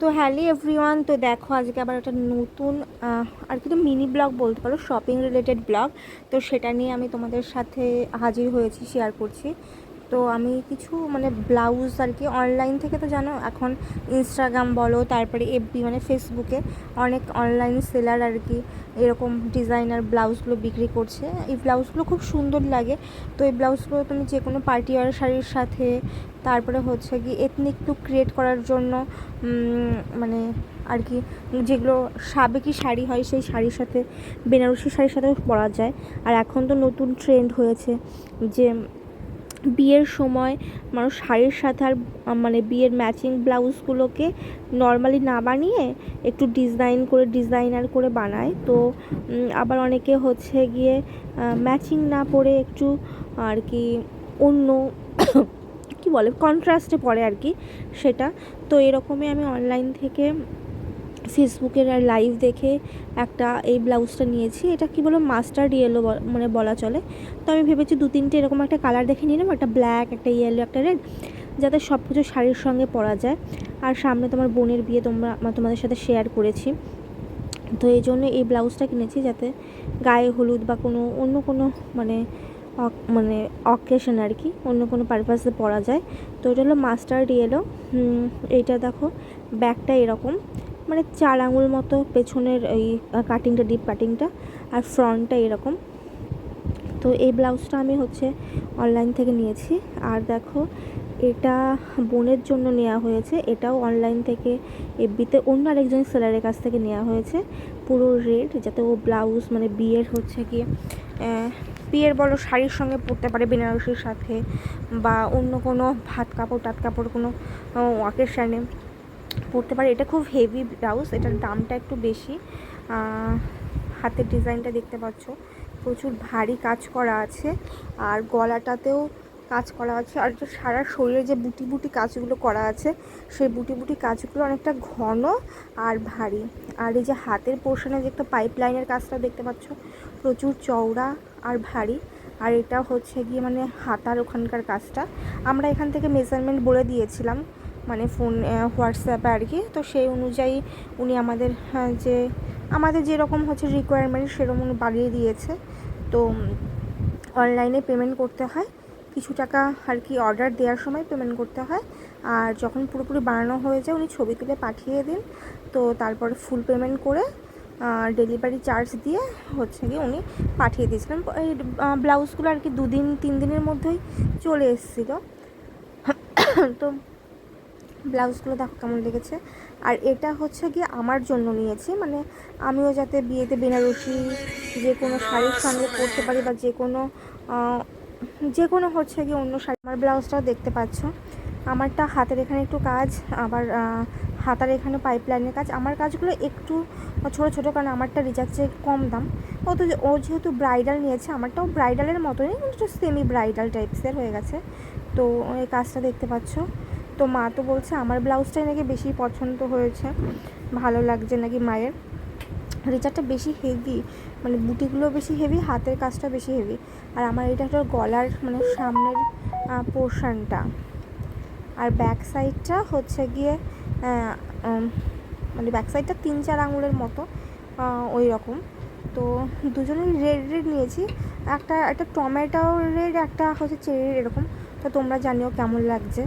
তো hello everyone, তো দেখো আজকে আবার একটা নতুন আর কি তো মিনি ব্লগ বলতে পারো, শপিং রিলেটেড ব্লগ। তো সেটা নিয়ে আমি তোমাদের সাথে হাজির হয়েছি, শেয়ার করছি। তো আমি কিছু মানে ব্লাউজ আর কি অনলাইন থেকে, তো জানো এখন ইনস্টাগ্রাম বলো, তারপরে এফবি মানে ফেসবুকে অনেক অনলাইন সেলার আর কি এরকম ডিজাইনার ব্লাউজগুলো বিক্রি করছে। এই ব্লাউজগুলো খুব সুন্দর লাগে। তো এই ব্লাউজগুলো তুমি যে কোনো পার্টি ওয়্যার শাড়ির সাথে, তারপরে হচ্ছে কি এথনিক লুক ক্রিয়েট করার জন্য মানে আর কি যেগুলো সাবেকি শাড়ি হয় সেই শাড়ির সাথে, বেনারসি শাড়ির সাথেও পরা যায়। আর এখন তো নতুন ট্রেন্ড হয়েছে যে বিয়ের সময় মানুষ শাড়ির সাথে আর মানে বিয়ের ম্যাচিং ব্লাউজগুলোকে নর্মালি না বানিয়ে একটু ডিজাইনার করে বানায়। তো আবার অনেকে হচ্ছে গিয়ে ম্যাচিং না পরে একটু আর কি অন্য কি বলে কন্ট্রাস্টে পড়ে আর কি সেটা। তো এরকমই আমি অনলাইন থেকে ফেসবুকের আর লাইভ দেখে একটা এই ব্লাউজটা নিয়েছি। এটা কি বলো মাস্টার্ড ইয়েলো মানে বলা চলে। তো আমি ভেবেছি 2-3টে এরকম একটা কালার দেখে নিলাম, একটা ব্ল্যাক, একটা ইয়েলো, একটা রেড, যাতে সব কিছু শাড়ির সঙ্গে পরা যায়। আর সামনে তোমার বোনের বিয়ে, তোমাদের সাথে শেয়ার করেছি। তো এই জন্য এই ব্লাউজটা কিনেছি, যাতে গায়ে হলুদ বা অন্য কোনো মানে মানে অকেশন আর কি অন্য কোনো পারপাসে পরা যায়। তো এটা হলো মাস্টার্ড ইয়েলো। এইটা দেখো ব্যাকটা এরকম মানে 4 আঙুল মতো পেছনের এই কাটিংটা, ডিপ কাটিংটা, আর ফ্রন্টটা এরকম। তো এই ব্লাউজটা আমি হচ্ছে অনলাইন থেকে নিয়েছি। আর দেখো এটা বোনের জন্য নেওয়া হয়েছে, এটাও অনলাইন থেকে এফবিতে অন্য আরেকজন সেলারের কাছ থেকে নেওয়া হয়েছে। পুরো রেড, যাতে ও ব্লাউজ মানে বিয়ের হচ্ছে কি বিয়ের বড় শাড়ির সঙ্গে পরতে পারে, বেনারসির সাথে বা অন্য কোনো ভাত কাপড় কোনো অকেশানে পরতে পারে। এটা খুব হেভি ব্লাউজ, এটার দামটা একটু বেশি। হাতের ডিজাইনটা দেখতে পাচ্ছ, প্রচুর ভারী কাজ করা আছে, আর গলাটাতেও কাজ করা আছে, আর যে সারা শরীরে যে বুটি বুটি কাজগুলো করা আছে সেই বুটি বুটি কাজগুলো অনেকটা ঘন আর ভারী। আর এই যে হাতের পোর্শনে যে একটা পাইপ লাইনের কাজটা দেখতে পাচ্ছ, প্রচুর চওড়া আর ভারী। আর এটা হচ্ছে গিয়ে মানে হাতার ওখানকার কাজটা আমরা এখান থেকে মেজারমেন্ট বলে দিয়েছিলাম, মানে ফোন হোয়াটসঅ্যাপে আর কি। তো সেই অনুযায়ী উনি আমাদের যেরকম হচ্ছে রিকোয়ারমেন্ট সেরকম উনি বাড়িয়ে দিয়েছে। তো অনলাইনে পেমেন্ট করতে হয় কিছু টাকা আর কি, অর্ডার দেওয়ার সময় পেমেন্ট করতে হয়। আর যখন পুরোপুরি বানানো হয়ে যায় উনি ছবি তুলে পাঠিয়ে দিন। তো তারপরে ফুল পেমেন্ট করে ডেলিভারি চার্জ দিয়ে হচ্ছে গিয়ে উনি পাঠিয়ে দিয়েছিলেন। এই ব্লাউজগুলো আর কি 2-3 দিনের মধ্যেই চলে এসেছিলো। তো ব্লাউজগুলো দেখো কেমন লেগেছে। আর এটা হচ্ছে গিয়ে আমার জন্য নিয়েছি, মানে আমিও যাতে বিয়েতে বেনারসি যে কোনো শাড়ির সঙ্গে পরতে পারি, বা যে কোনো হচ্ছে গিয়ে অন্য শাড়ি। আমার ব্লাউজটাও দেখতে পাচ্ছ, আমারটা হাতের এখানে একটু কাজ, আবার হাতার এখানে পাইপ লাইনের কাজ। আমার কাজগুলো একটু ছোটো ছোটো, কারণ আমারটা রিচার্জ কম দাম। ও যেহেতু ব্রাইডাল নিয়েছে, আমারটাও ব্রাইডালের মতোই কিন্তু সেমি ব্রাইডাল টাইপসের হয়ে গেছে। তো এই কাজটা দেখতে পাচ্ছ। তো মা তো বলছে আমার ব্লাউজটাই নাকি বেশি পছন্দ হয়েছে, ভালো লাগছে নাকি মায়ের। রিচারটা বেশি হেভি, মানে বুটিগুলো বেশি হেভি, হাতের কাজটা বেশি হেভি। আর আমার এটা হলো গলার মানে সামনের পোর্শনটা, আর ব্যাক সাইডটা হচ্ছে গিয়ে মানে ব্যাক সাইডটা 3-4 আঙুলের মতো ওই রকম। তো দুজনেই রেড নিয়েছি, একটা টমেটো রেড, একটা হচ্ছে চেরি এরকম। তো তোমরা জানিও কেমন লাগছে।